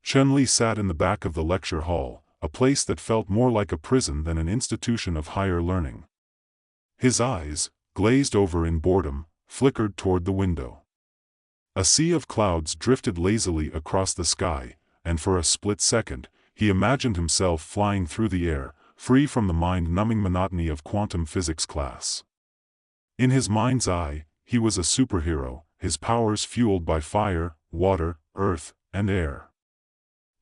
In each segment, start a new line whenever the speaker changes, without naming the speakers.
Chen-Li sat in the back of the lecture hall, a place that felt more like a prison than an institution of higher learning. His eyes, glazed over in boredom, flickered toward the window. A sea of clouds drifted lazily across the sky, and for a split second, he imagined himself flying through the air, free from the mind-numbing monotony of quantum physics class. In his mind's eye, he was a superhero, his powers fueled by fire, water, earth, and air.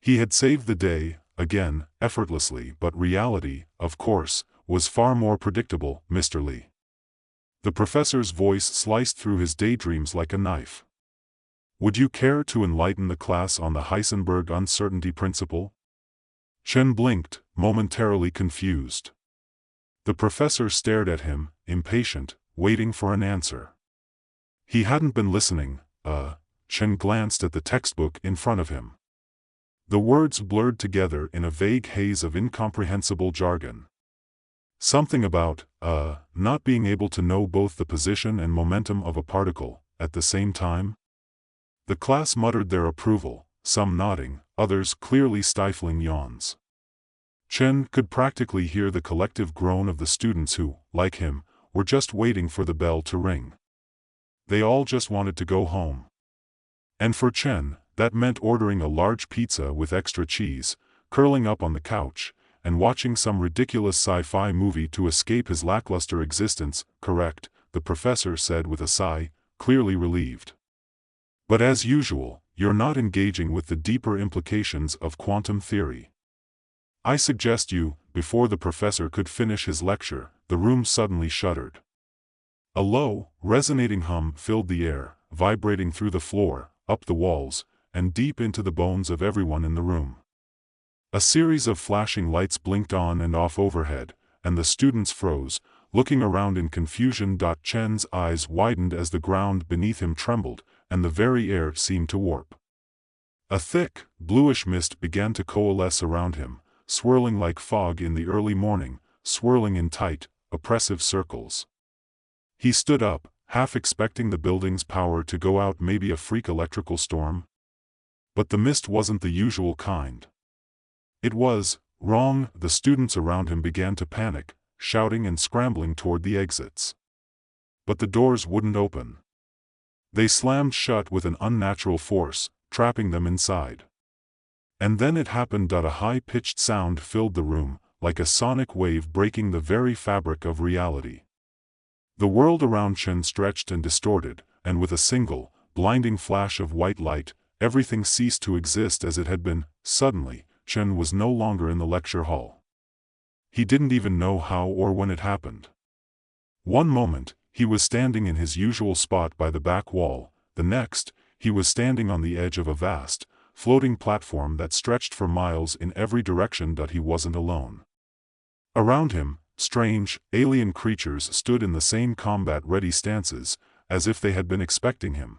He had saved the day, again, effortlessly, but reality, of course, was far more predictable, Mr. Li. The professor's voice sliced through his daydreams like a knife. Would you care to enlighten the class on the Heisenberg uncertainty principle? Chen blinked, momentarily confused. The professor stared at him, impatient, waiting for an answer. He hadn't been listening. Chen glanced at the textbook in front of him. The words blurred together in a vague haze of incomprehensible jargon. Something about, not being able to know both the position and momentum of a particle, at the same time? The class muttered their approval, some nodding, others clearly stifling yawns. Chen could practically hear the collective groan of the students who, like him, were just waiting for the bell to ring. They all just wanted to go home. And for Chen, that meant ordering a large pizza with extra cheese, curling up on the couch, and watching some ridiculous sci-fi movie to escape his lackluster existence. Correct, the professor said with a sigh, clearly relieved. But as usual, you're not engaging with the deeper implications of quantum theory. I suggest you. Before the professor could finish his lecture, the room suddenly shuddered. A low, resonating hum filled the air, vibrating through the floor, up the walls, and deep into the bones of everyone in the room. A series of flashing lights blinked on and off overhead, and the students froze, looking around in confusion. Chen's eyes widened as the ground beneath him trembled, and the very air seemed to warp. A thick, bluish mist began to coalesce around him, swirling like fog in the early morning, swirling in tight, oppressive circles. He stood up, half expecting the building's power to go out, maybe a freak electrical storm. But the mist wasn't the usual kind. It was wrong. The students around him began to panic, shouting and scrambling toward the exits. But the doors wouldn't open. They slammed shut with an unnatural force, trapping them inside. And then it happened. A high-pitched sound filled the room, like a sonic wave breaking the very fabric of reality. The world around Chen stretched and distorted, and with a single, blinding flash of white light, everything ceased to exist as it had been. Suddenly, Chen was no longer in the lecture hall. He didn't even know how or when it happened. One moment, he was standing in his usual spot by the back wall. The next, he was standing on the edge of a vast, floating platform that stretched for miles in every direction. He wasn't alone. Around him, strange, alien creatures stood in the same combat-ready stances, as if they had been expecting him.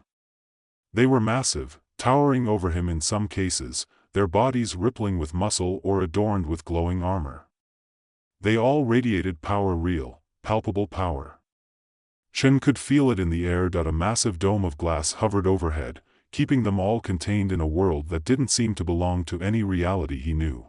They were massive, towering over him in some cases, their bodies rippling with muscle or adorned with glowing armor. They all radiated power, real, palpable power. Chen could feel it in the air. A massive dome of glass hovered overhead, keeping them all contained in a world that didn't seem to belong to any reality he knew.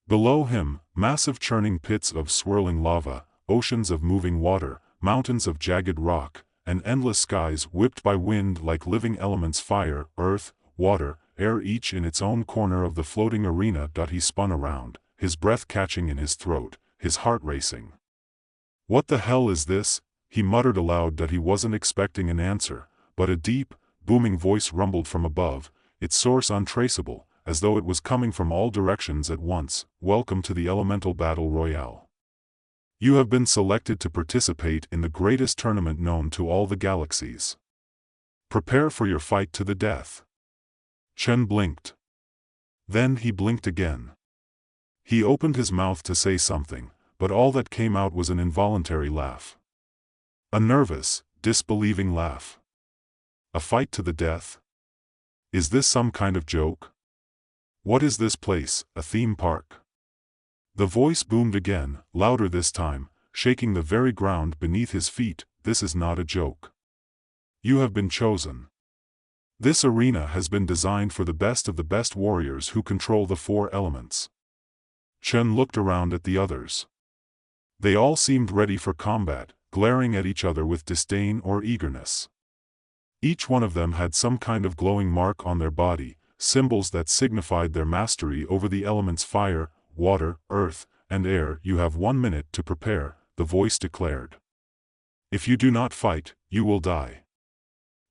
Below him, massive churning pits of swirling lava, oceans of moving water, mountains of jagged rock, and endless skies whipped by wind like living elements: fire, earth, water, air, each in its own corner of the floating arena. He spun around, his breath catching in his throat, his heart racing. What the hell is this? He muttered aloud. He wasn't expecting an answer, but a deep, booming voice rumbled from above, its source untraceable, as though it was coming from all directions at once. Welcome to the elemental battle royale. You have been selected to participate in the greatest tournament known to all the galaxies. Prepare for your fight to the death. Chen blinked. Then he blinked again. He opened his mouth to say something, but all that came out was an involuntary laugh. A nervous, disbelieving laugh. A fight to the death? Is this some kind of joke? What is this place, a theme park? The voice boomed again, louder this time, shaking the very ground beneath his feet. This is not a joke. You have been chosen. This arena has been designed for the best of the best warriors who control the four elements. Chen looked around at the others. They all seemed ready for combat, glaring at each other with disdain or eagerness. Each one of them had some kind of glowing mark on their body, symbols that signified their mastery over the elements fire, water, earth, and air. You have 1 minute to prepare, the voice declared. If you do not fight, you will die.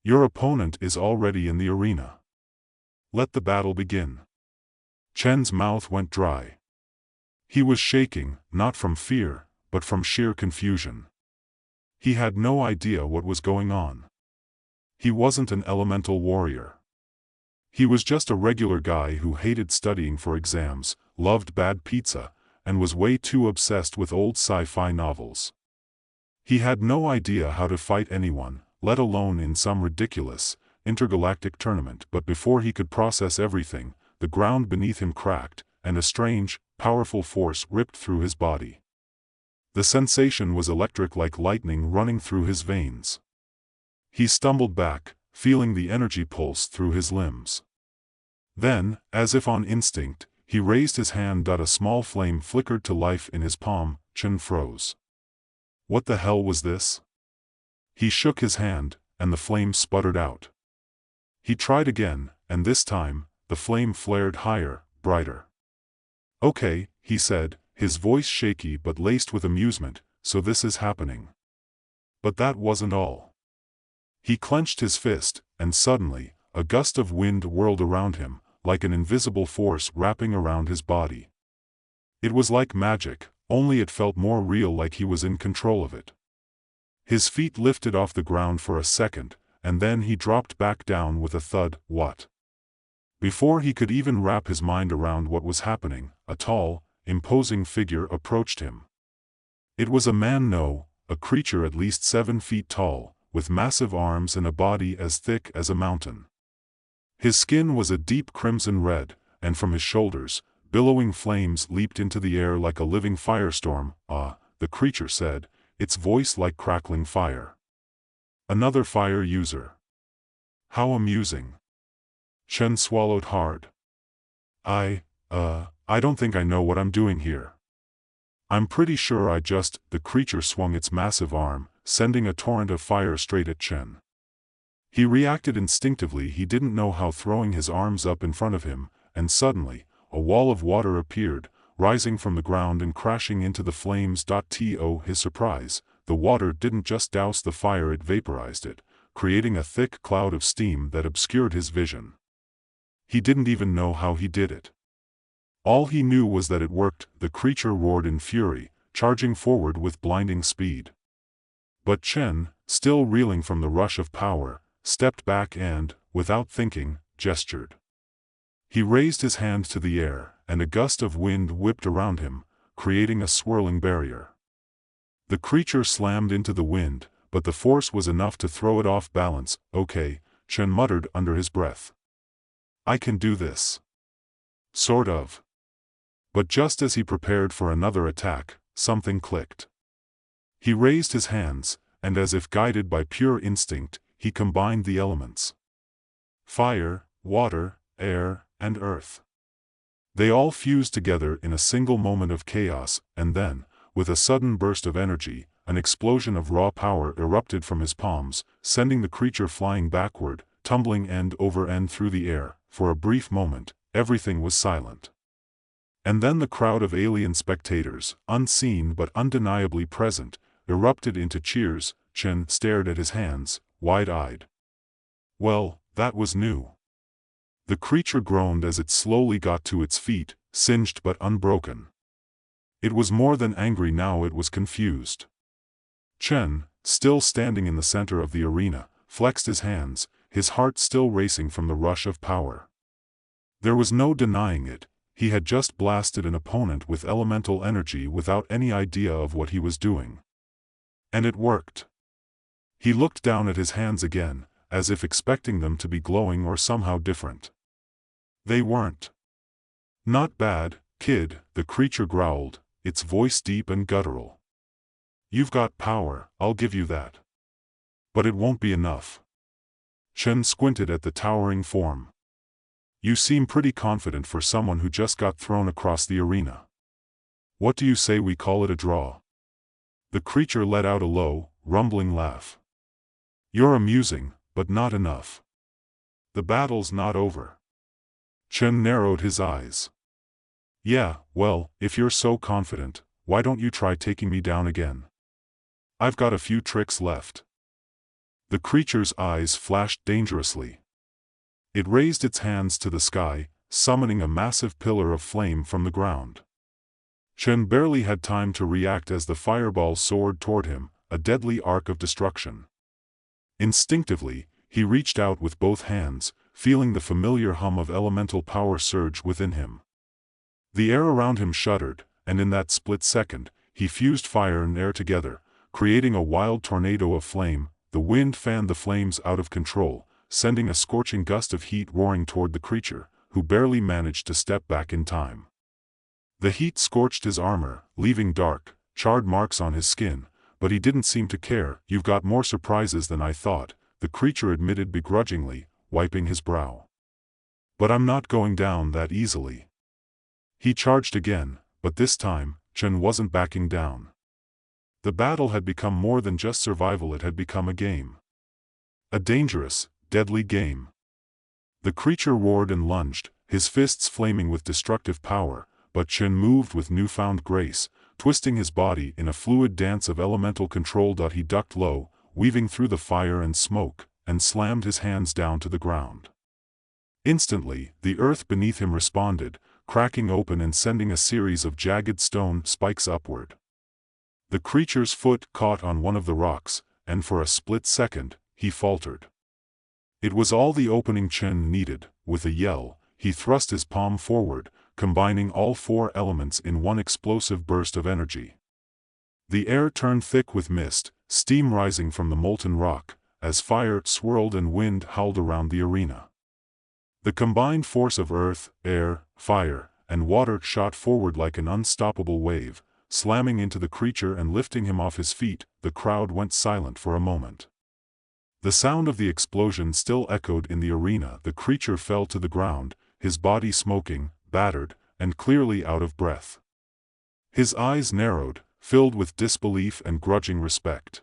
Your opponent is already in the arena. Let the battle begin. Chen's mouth went dry. He was shaking, not from fear, but from sheer confusion. He had no idea what was going on. He wasn't an elemental warrior. He was just a regular guy who hated studying for exams, loved bad pizza, and was way too obsessed with old sci-fi novels. He had no idea how to fight anyone, let alone in some ridiculous, intergalactic tournament. But before he could process everything, the ground beneath him cracked, and a strange, powerful force ripped through his body. The sensation was electric, like lightning running through his veins. He stumbled back, feeling the energy pulse through his limbs. Then, as if on instinct, he raised his hand. A small flame flickered to life in his palm. Chen froze. What the hell was this? He shook his hand, and the flame sputtered out. He tried again, and this time, the flame flared higher, brighter. Okay, he said, his voice shaky but laced with amusement, so this is happening. But that wasn't all. He clenched his fist, and suddenly, a gust of wind whirled around him, like an invisible force wrapping around his body. It was like magic, only it felt more real, like he was in control of it. His feet lifted off the ground for a second, and then he dropped back down with a thud. What? Before he could even wrap his mind around what was happening, a tall, imposing figure approached him. It was a man, no, a creature at least 7 feet tall, with massive arms and a body as thick as a mountain. His skin was a deep crimson red, and from his shoulders, billowing flames leaped into the air like a living firestorm. Ah, the creature said, its voice like crackling fire. Another fire user. How amusing. Chen swallowed hard. I don't think I know what I'm doing here. I'm pretty sure the creature swung its massive arm, sending a torrent of fire straight at Chen. He reacted instinctively. He didn't know how, throwing his arms up in front of him, and suddenly, a wall of water appeared, rising from the ground and crashing into the flames. To his surprise, the water didn't just douse the fire, it vaporized it, creating a thick cloud of steam that obscured his vision. He didn't even know how he did it. All he knew was that it worked. The creature roared in fury, charging forward with blinding speed. But Chen, still reeling from the rush of power, stepped back and, without thinking, gestured. He raised his hand to the air, and a gust of wind whipped around him, creating a swirling barrier. The creature slammed into the wind, but the force was enough to throw it off balance. Okay, Chen muttered under his breath. I can do this. Sort of. But just as he prepared for another attack, something clicked. He raised his hands, and as if guided by pure instinct, he combined the elements. Fire, water, air, and earth. They all fused together in a single moment of chaos, and then, with a sudden burst of energy, an explosion of raw power erupted from his palms, sending the creature flying backward, tumbling end over end through the air. For a brief moment, everything was silent. And then the crowd of alien spectators, unseen but undeniably present, erupted into cheers. Chen stared at his hands, wide-eyed. Well, that was new. The creature groaned as it slowly got to its feet, singed but unbroken. It was more than angry now, it was confused. Chen, still standing in the center of the arena, flexed his hands, his heart still racing from the rush of power. There was no denying it, he had just blasted an opponent with elemental energy without any idea of what he was doing. And it worked. He looked down at his hands again, as if expecting them to be glowing or somehow different. They weren't. Not bad, kid, the creature growled, its voice deep and guttural. You've got power, I'll give you that. But it won't be enough. Chen squinted at the towering form. You seem pretty confident for someone who just got thrown across the arena. What do you say we call it a draw? The creature let out a low, rumbling laugh. You're amusing, but not enough. The battle's not over. Chen narrowed his eyes. Yeah, well, if you're so confident, why don't you try taking me down again? I've got a few tricks left. The creature's eyes flashed dangerously. It raised its hands to the sky, summoning a massive pillar of flame from the ground. Chen barely had time to react as the fireball soared toward him, a deadly arc of destruction. Instinctively, he reached out with both hands, feeling the familiar hum of elemental power surge within him. The air around him shuddered, and in that split second, he fused fire and air together, creating a wild tornado of flame. The wind fanned the flames out of control, sending a scorching gust of heat roaring toward the creature, who barely managed to step back in time. The heat scorched his armor, leaving dark, charred marks on his skin, but he didn't seem to care. You've got more surprises than I thought, the creature admitted begrudgingly, wiping his brow. But I'm not going down that easily. He charged again, but this time, Chen wasn't backing down. The battle had become more than just survival, it had become a game. A dangerous, deadly game. The creature roared and lunged, his fists flaming with destructive power, but Chen moved with newfound grace, twisting his body in a fluid dance of elemental control. He ducked low, weaving through the fire and smoke, and slammed his hands down to the ground. Instantly, the earth beneath him responded, cracking open and sending a series of jagged stone spikes upward. The creature's foot caught on one of the rocks, and for a split second, he faltered. It was all the opening Chen needed. With a yell, he thrust his palm forward, combining all four elements in one explosive burst of energy. The air turned thick with mist, steam rising from the molten rock, as fire swirled and wind howled around the arena. The combined force of earth, air, fire, and water shot forward like an unstoppable wave, slamming into the creature and lifting him off his feet. The crowd went silent for a moment. The sound of the explosion still echoed in the arena. The creature fell to the ground, his body smoking, battered, and clearly out of breath. His eyes narrowed, filled with disbelief and grudging respect.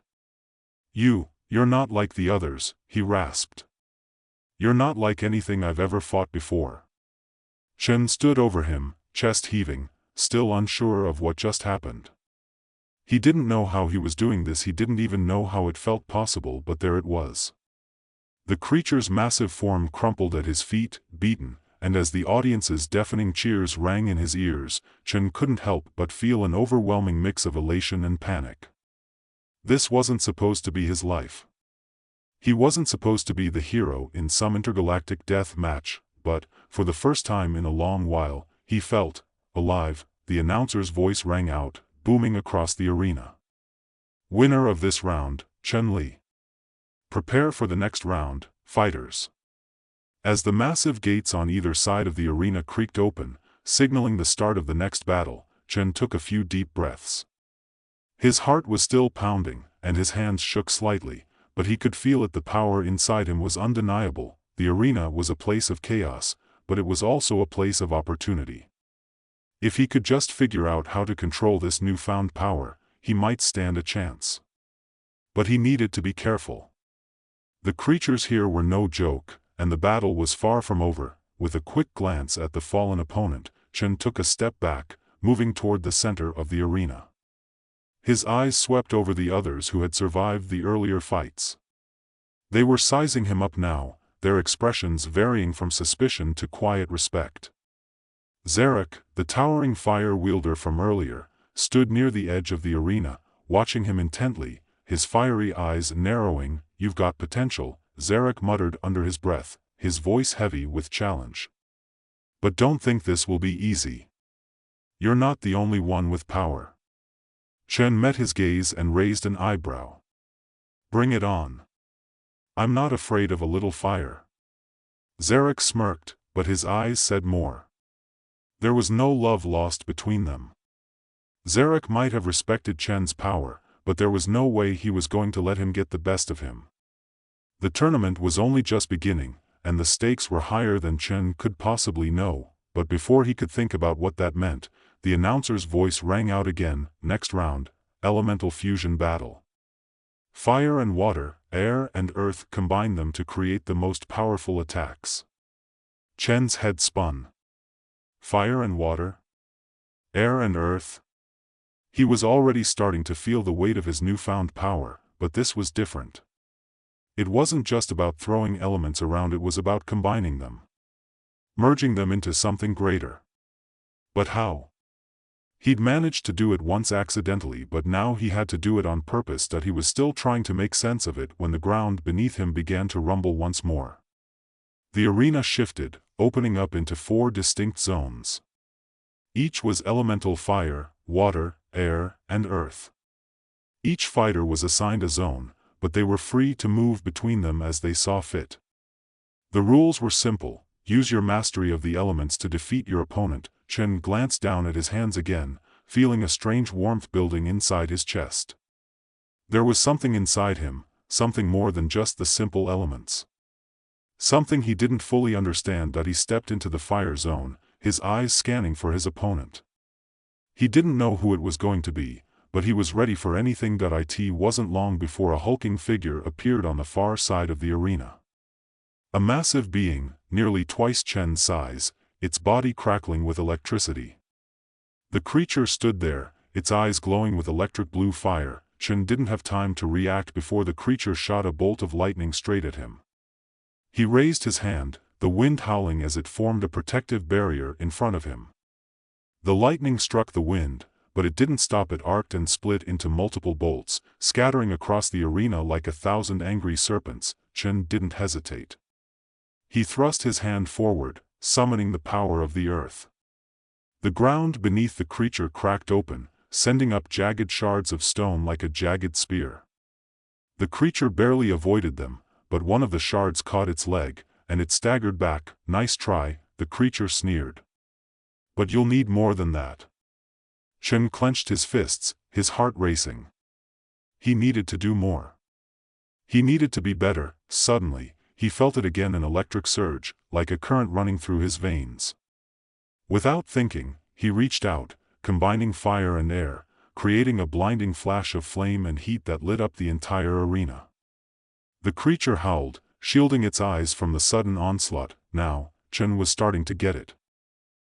You're not like the others, he rasped. You're not like anything I've ever fought before. Chen stood over him, chest heaving, still unsure of what just happened. He didn't know how he was doing this, he didn't even know how it felt possible, but there it was. The creature's massive form crumpled at his feet, beaten, and as the audience's deafening cheers rang in his ears, Chen couldn't help but feel an overwhelming mix of elation and panic. This wasn't supposed to be his life. He wasn't supposed to be the hero in some intergalactic death match, but, for the first time in a long while, he felt alive. The announcer's voice rang out, booming across the arena. Winner of this round, Chen Li. Prepare for the next round, fighters. As the massive gates on either side of the arena creaked open, signaling the start of the next battle, Chen took a few deep breaths. His heart was still pounding, and his hands shook slightly, but he could feel it. The power inside him was undeniable. The arena was a place of chaos, but it was also a place of opportunity. If he could just figure out how to control this newfound power, he might stand a chance. But he needed to be careful. The creatures here were no joke, and the battle was far from over. With a quick glance at the fallen opponent, Chen took a step back, moving toward the center of the arena. His eyes swept over the others who had survived the earlier fights. They were sizing him up now, their expressions varying from suspicion to quiet respect. Zarek, the towering fire wielder from earlier, stood near the edge of the arena, watching him intently, his fiery eyes narrowing. You've got potential, Zarek muttered under his breath, his voice heavy with challenge. But don't think this will be easy. You're not the only one with power. Chen met his gaze and raised an eyebrow. Bring it on. I'm not afraid of a little fire. Zarek smirked, but his eyes said more. There was no love lost between them. Zarek might have respected Chen's power, but there was no way he was going to let him get the best of him. The tournament was only just beginning, and the stakes were higher than Chen could possibly know, but before he could think about what that meant, the announcer's voice rang out again. Next round, elemental fusion battle. Fire and water, air and earth combine them to create the most powerful attacks. Chen's head spun. Fire and water? Air and earth? He was already starting to feel the weight of his newfound power, but this was different. It wasn't just about throwing elements around, it was about combining them. Merging them into something greater. But how? He'd managed to do it once accidentally, but now he had to do it on purpose. That he was still trying to make sense of it when the ground beneath him began to rumble once more. The arena shifted, opening up into 4 distinct zones. Each was elemental fire, water, air, and earth. Each fighter was assigned a zone, but they were free to move between them as they saw fit. The rules were simple: use your mastery of the elements to defeat your opponent. Chen glanced down at his hands again, feeling a strange warmth building inside his chest. There was something inside him, something more than just the simple elements. Something he didn't fully understand. That he stepped into the fire zone, his eyes scanning for his opponent. He didn't know who it was going to be, but he was ready for anything. It wasn't long before a hulking figure appeared on the far side of the arena. A massive being, nearly twice Chen's size, its body crackling with electricity. The creature stood there, its eyes glowing with electric blue fire. Chen didn't have time to react before the creature shot a bolt of lightning straight at him. He raised his hand, the wind howling as it formed a protective barrier in front of him. The lightning struck the wind, but it didn't stop. It arced and split into multiple bolts, scattering across the arena like 1,000 angry serpents. Chen didn't hesitate. He thrust his hand forward, summoning the power of the earth. The ground beneath the creature cracked open, sending up jagged shards of stone like a jagged spear. The creature barely avoided them, but one of the shards caught its leg, and it staggered back. Nice try, the creature sneered. But you'll need more than that. Chen clenched his fists, his heart racing. He needed to do more. He needed to be better. Suddenly, he felt it again, an electric surge, like a current running through his veins. Without thinking, he reached out, combining fire and air, creating a blinding flash of flame and heat that lit up the entire arena. The creature howled, shielding its eyes from the sudden onslaught. Now, Chen was starting to get it.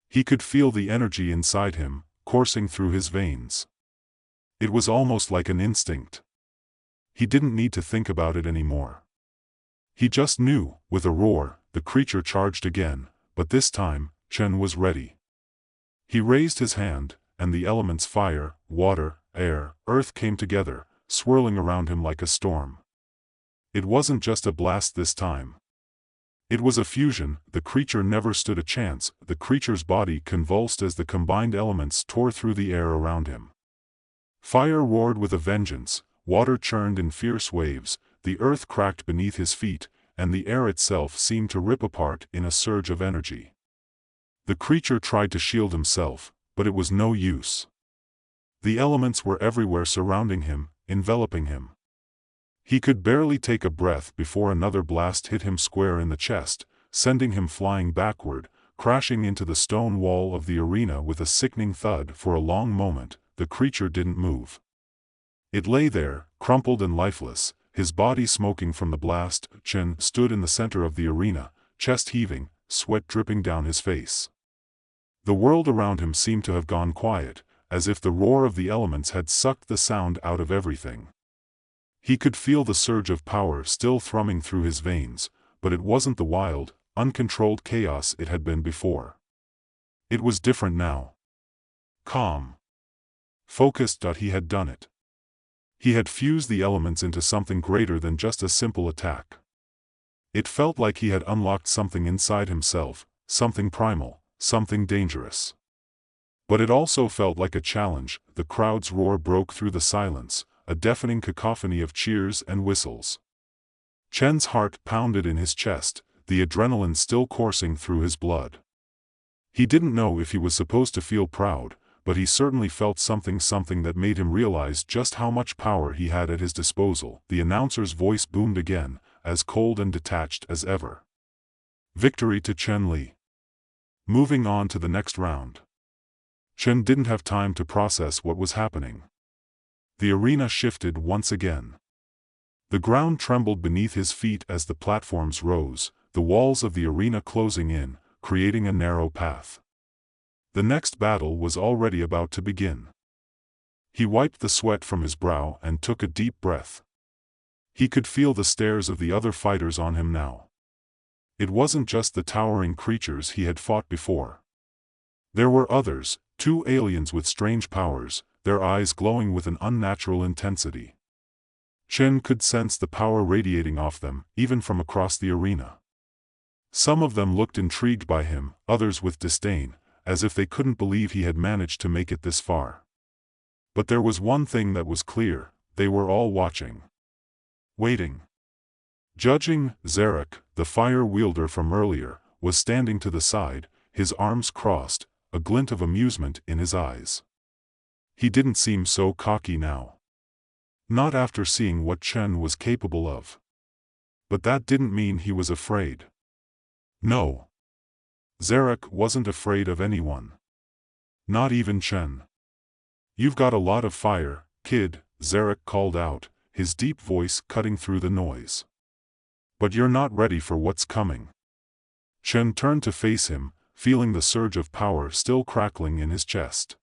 He could feel the energy inside him, coursing through his veins. It was almost like an instinct. He didn't need to think about it anymore. He just knew. With a roar, the creature charged again, but this time, Chen was ready. He raised his hand, and the elements fire, water, air, earth came together, swirling around him like a storm. It wasn't just a blast this time. It was a fusion. The creature never stood a chance. The creature's body convulsed as the combined elements tore through the air around him. Fire roared with a vengeance, water churned in fierce waves, the earth cracked beneath his feet, and the air itself seemed to rip apart in a surge of energy. The creature tried to shield himself, but it was no use. The elements were everywhere, surrounding him, enveloping him. He could barely take a breath before another blast hit him square in the chest, sending him flying backward, crashing into the stone wall of the arena with a sickening thud. For a long moment, the creature didn't move. It lay there, crumpled and lifeless, his body smoking from the blast. Chen stood in the center of the arena, chest heaving, sweat dripping down his face. The world around him seemed to have gone quiet, as if the roar of the elements had sucked the sound out of everything. He could feel the surge of power still thrumming through his veins, but it wasn't the wild, uncontrolled chaos it had been before. It was different now. Calm. Focused. He had done it. He had fused the elements into something greater than just a simple attack. It felt like he had unlocked something inside himself, something primal, something dangerous. But it also felt like a challenge. The crowd's roar broke through the silence, a deafening cacophony of cheers and whistles. Chen's heart pounded in his chest, the adrenaline still coursing through his blood. He didn't know if he was supposed to feel proud, but he certainly felt something that made him realize just how much power he had at his disposal. The announcer's voice boomed again, as cold and detached as ever. Victory to Chen Li. Moving on to the next round. Chen didn't have time to process what was happening. The arena shifted once again. The ground trembled beneath his feet as the platforms rose, the walls of the arena closing in, creating a narrow path. The next battle was already about to begin. He wiped the sweat from his brow and took a deep breath. He could feel the stares of the other fighters on him now. It wasn't just the towering creatures he had fought before. There were others, 2 aliens with strange powers, their eyes glowing with an unnatural intensity. Chen could sense the power radiating off them, even from across the arena. Some of them looked intrigued by him, others with disdain, as if they couldn't believe he had managed to make it this far. But there was one thing that was clear: they were all watching. Waiting. Judging, Zarek, the fire wielder from earlier, was standing to the side, his arms crossed, a glint of amusement in his eyes. He didn't seem so cocky now. Not after seeing what Chen was capable of. But that didn't mean he was afraid. No. Zarek wasn't afraid of anyone. Not even Chen. "You've got a lot of fire, kid," Zarek called out, his deep voice cutting through the noise. "But you're not ready for what's coming." Chen turned to face him, feeling the surge of power still crackling in his chest.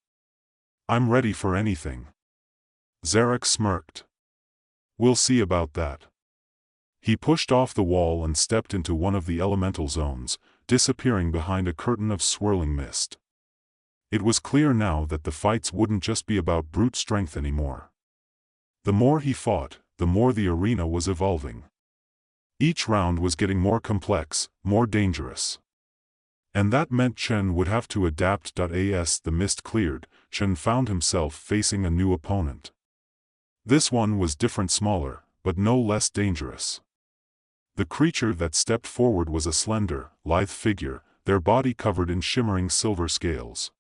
"I'm ready for anything." Zarek smirked. "We'll see about that." He pushed off the wall and stepped into one of the elemental zones, disappearing behind a curtain of swirling mist. It was clear now that the fights wouldn't just be about brute strength anymore. The more he fought, the more the arena was evolving. Each round was getting more complex, more dangerous. And that meant Chen would have to adapt. As the mist cleared, Chen found himself facing a new opponent. This one was different, smaller, but no less dangerous. The creature that stepped forward was a slender, lithe figure, their body covered in shimmering silver scales.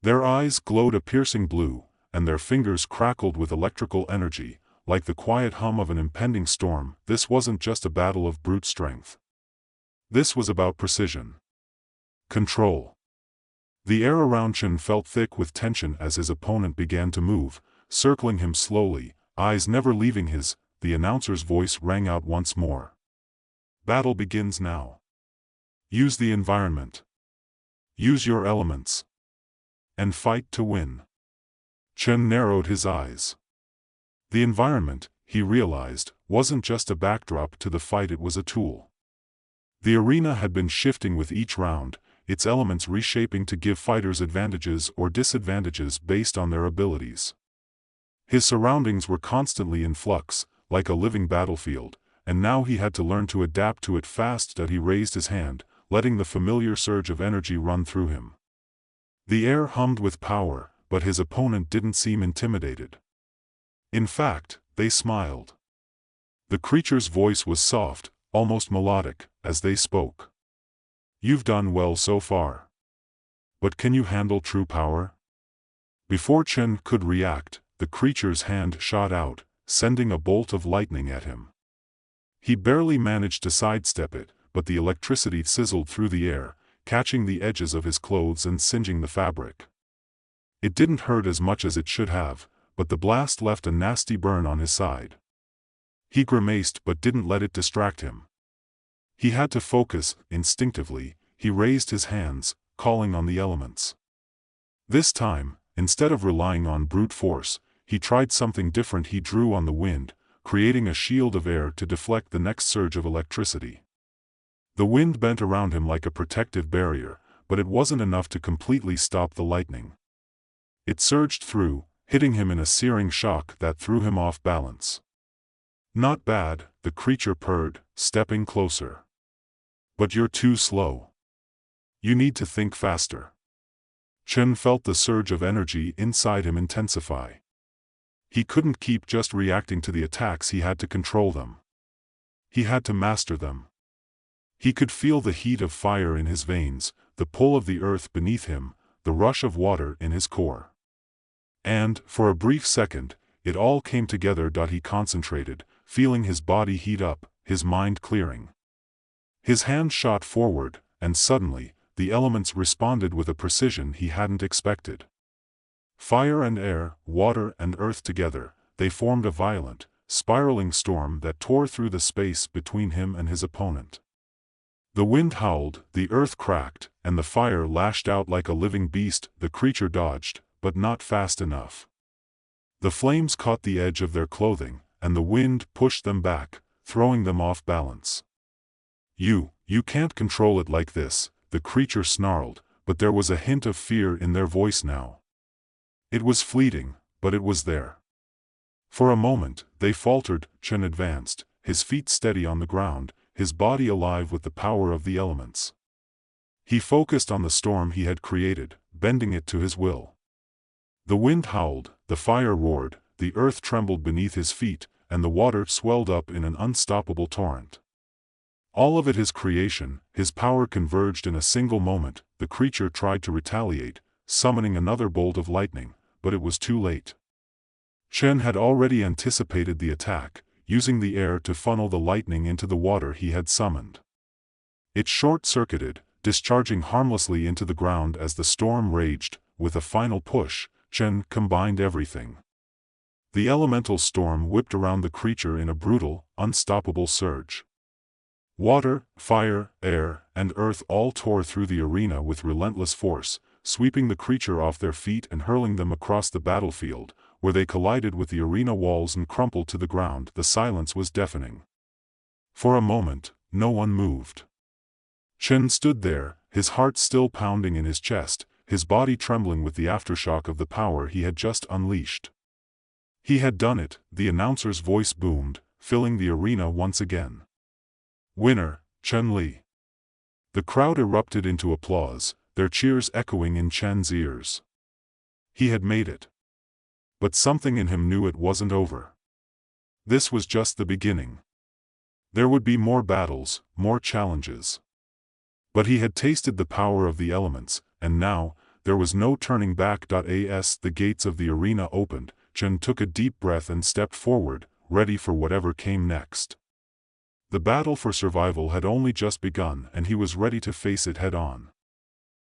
Their eyes glowed a piercing blue, and their fingers crackled with electrical energy, like the quiet hum of an impending storm. This wasn't just a battle of brute strength. This was about precision. Control. The air around Chen felt thick with tension as his opponent began to move, circling him slowly, eyes never leaving his. The announcer's voice rang out once more. "Battle begins now. Use the environment. Use your elements. And fight to win." Chen narrowed his eyes. The environment, he realized, wasn't just a backdrop to the fight, it was a tool. The arena had been shifting with each round, its elements reshaping to give fighters advantages or disadvantages based on their abilities. His surroundings were constantly in flux, like a living battlefield, and now he had to learn to adapt to it fast. He raised his hand, letting the familiar surge of energy run through him. The air hummed with power, but his opponent didn't seem intimidated. In fact, they smiled. The creature's voice was soft, almost melodic, as they spoke. "You've done well so far. But can you handle true power?" Before Chen could react, the creature's hand shot out, sending a bolt of lightning at him. He barely managed to sidestep it, but the electricity sizzled through the air, catching the edges of his clothes and singeing the fabric. It didn't hurt as much as it should have, but the blast left a nasty burn on his side. He grimaced but didn't let it distract him. He had to focus. Instinctively, he raised his hands, calling on the elements. This time, instead of relying on brute force, he tried something different. He drew on the wind, creating a shield of air to deflect the next surge of electricity. The wind bent around him like a protective barrier, but it wasn't enough to completely stop the lightning. It surged through, hitting him in a searing shock that threw him off balance. "Not bad," the creature purred, stepping closer. "But you're too slow. You need to think faster." Chen felt the surge of energy inside him intensify. He couldn't keep just reacting to the attacks, he had to control them. He had to master them. He could feel the heat of fire in his veins, the pull of the earth beneath him, the rush of water in his core. And, for a brief second, it all came together. He concentrated, feeling his body heat up, his mind clearing. His hand shot forward, and suddenly, the elements responded with a precision he hadn't expected. Fire and air, water and earth together, they formed a violent, spiraling storm that tore through the space between him and his opponent. The wind howled, the earth cracked, and the fire lashed out like a living beast. The creature dodged, but not fast enough. The flames caught the edge of their clothing, and the wind pushed them back, throwing them off balance. You can't control it like this," the creature snarled, but there was a hint of fear in their voice now. It was fleeting, but it was there. For a moment, they faltered. Chen advanced, his feet steady on the ground, his body alive with the power of the elements. He focused on the storm he had created, bending it to his will. The wind howled, the fire roared, the earth trembled beneath his feet, and the water swelled up in an unstoppable torrent. All of it his creation, his power converged in a single moment. The creature tried to retaliate, summoning another bolt of lightning, but it was too late. Chen had already anticipated the attack, using the air to funnel the lightning into the water he had summoned. It short-circuited, discharging harmlessly into the ground as the storm raged. With a final push, Chen combined everything. The elemental storm whipped around the creature in a brutal, unstoppable surge. Water, fire, air, and earth all tore through the arena with relentless force, sweeping the creature off their feet and hurling them across the battlefield, where they collided with the arena walls and crumpled to the ground. The silence was deafening. For a moment, no one moved. Chen stood there, his heart still pounding in his chest, his body trembling with the aftershock of the power he had just unleashed. He had done it, the announcer's voice boomed, filling the arena once again. "Winner, Chen Li." The crowd erupted into applause, their cheers echoing in Chen's ears. He had made it. But something in him knew it wasn't over. This was just the beginning. There would be more battles, more challenges. But he had tasted the power of the elements, and now, there was no turning back. As the gates of the arena opened, Chen took a deep breath and stepped forward, ready for whatever came next. The battle for survival had only just begun, and he was ready to face it head-on.